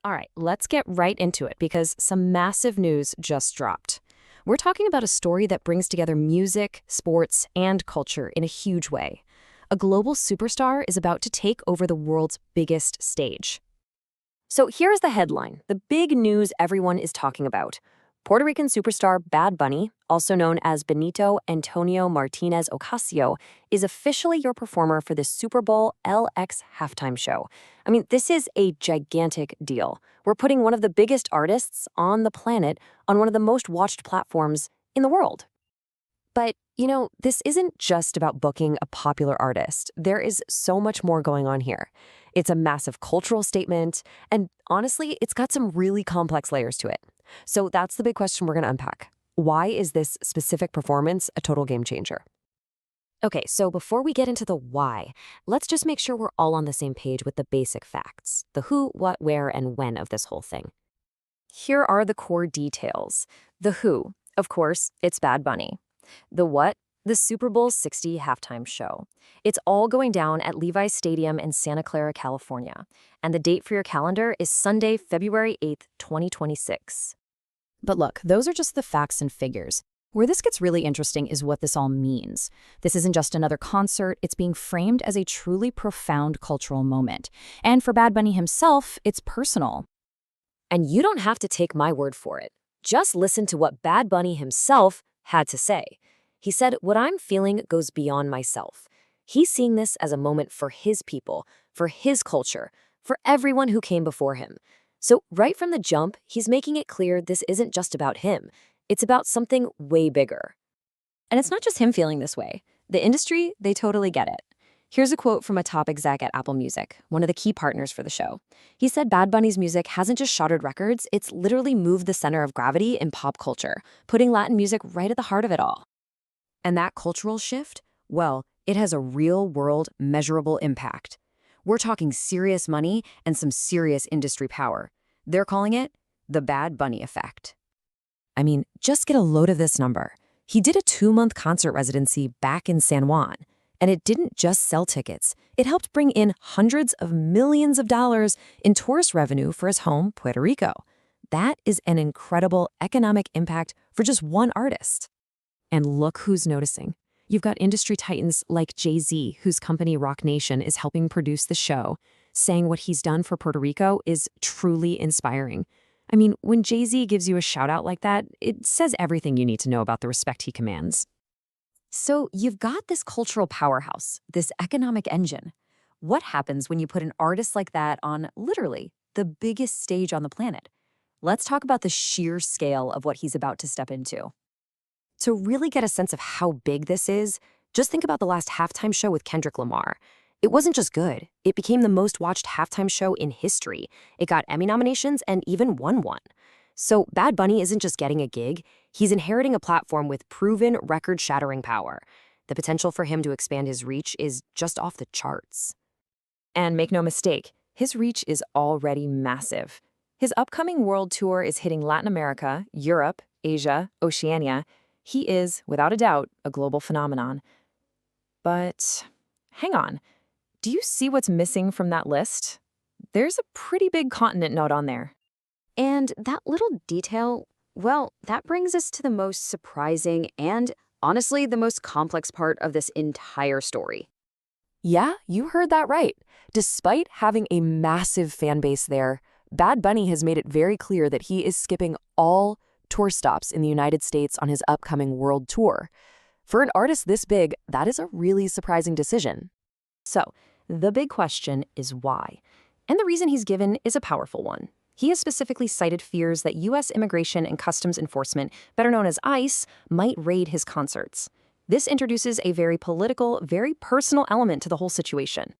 All right, let's get right into it because some massive news just dropped. We're talking about a story that brings together music, sports, and culture in a huge way. A global superstar is about to take over the world's biggest stage. So here's the headline, the big news everyone is talking about. Puerto Rican superstar Bad Bunny, also known as Benito Antonio Martinez Ocasio, is officially your performer for the Super Bowl LX halftime show. I mean, this is a gigantic deal. We're putting one of the biggest artists on the planet on one of the most watched platforms in the world. But, this isn't just about booking a popular artist. There is so much more going on here. It's a massive cultural statement, and honestly, it's got some really complex layers to it. So that's the big question we're going to unpack. Why is this specific performance a total game changer? Okay, so before we get into the why, let's just make sure we're all on the same page with the basic facts, the who, what, where, and when of this whole thing. Here are the core details. The who, of course, it's Bad Bunny. The what? The Super Bowl 60 halftime show. It's all going down at Levi's Stadium in Santa Clara, California. And the date for your calendar is Sunday, February 8th, 2026. But look, those are just the facts and figures. Where this gets really interesting is what this all means. This isn't just another concert, it's being framed as a truly profound cultural moment. And for Bad Bunny himself, it's personal. And you don't have to take my word for it. Just listen to what Bad Bunny himself had to say. He said, "What I'm feeling goes beyond myself." He's seeing this as a moment for his people, for his culture, for everyone who came before him. So right from the jump, he's making it clear this isn't just about him. It's about something way bigger. And it's not just him feeling this way. The industry, they totally get it. Here's a quote from a top exec at Apple Music, one of the key partners for the show. He said Bad Bunny's music hasn't just shattered records, it's literally moved the center of gravity in pop culture, putting Latin music right at the heart of it all. And that cultural shift, well, it has a real-world, measurable impact. We're talking serious money and some serious industry power. They're calling it the Bad Bunny effect. I mean, just get a load of this number. He did a 2-month concert residency back in San Juan, and it didn't just sell tickets. It helped bring in hundreds of millions of dollars in tourist revenue for his home, Puerto Rico. That is an incredible economic impact for just one artist. And look who's noticing. You've got industry titans like Jay-Z, whose company Roc Nation is helping produce the show, saying what he's done for Puerto Rico is truly inspiring. I mean, when Jay-Z gives you a shout-out like that, it says everything you need to know about the respect he commands. So you've got this cultural powerhouse, this economic engine. What happens when you put an artist like that on, literally, the biggest stage on the planet? Let's talk about the sheer scale of what he's about to step into. To really get a sense of how big this is, just think about the last halftime show with Kendrick Lamar. It wasn't just good, it became the most watched halftime show in history. It got Emmy nominations and even won one. So Bad Bunny isn't just getting a gig, he's inheriting a platform with proven record-shattering power. The potential for him to expand his reach is just off the charts. And make no mistake, his reach is already massive. His upcoming world tour is hitting Latin America, Europe, Asia, Oceania. He is, without a doubt, a global phenomenon. But hang on, do you see what's missing from that list? There's a pretty big continent note on there. And that little detail, well, that brings us to the most surprising and, honestly, the most complex part of this entire story. Yeah, you heard that right. Despite having a massive fan base there, Bad Bunny has made it very clear that he is skipping all tour stops in the United States on his upcoming world tour. For an artist this big, that is a really surprising decision. So, the big question is why? And the reason he's given is a powerful one. He has specifically cited fears that U.S. Immigration and Customs Enforcement, better known as ICE, might raid his concerts. This introduces a very political, very personal element to the whole situation.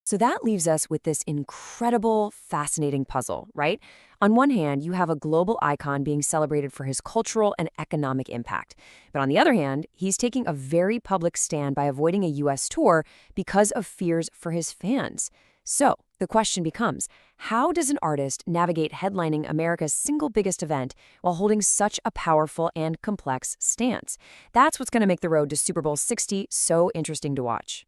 So that leaves us with this incredible, fascinating puzzle, right? On one hand, you have a global icon being celebrated for his cultural and economic impact. But on the other hand, he's taking a very public stand by avoiding a U.S. tour because of fears for his fans. So the question becomes, how does an artist navigate headlining America's single biggest event while holding such a powerful and complex stance? That's what's going to make the road to Super Bowl 60 so interesting to watch.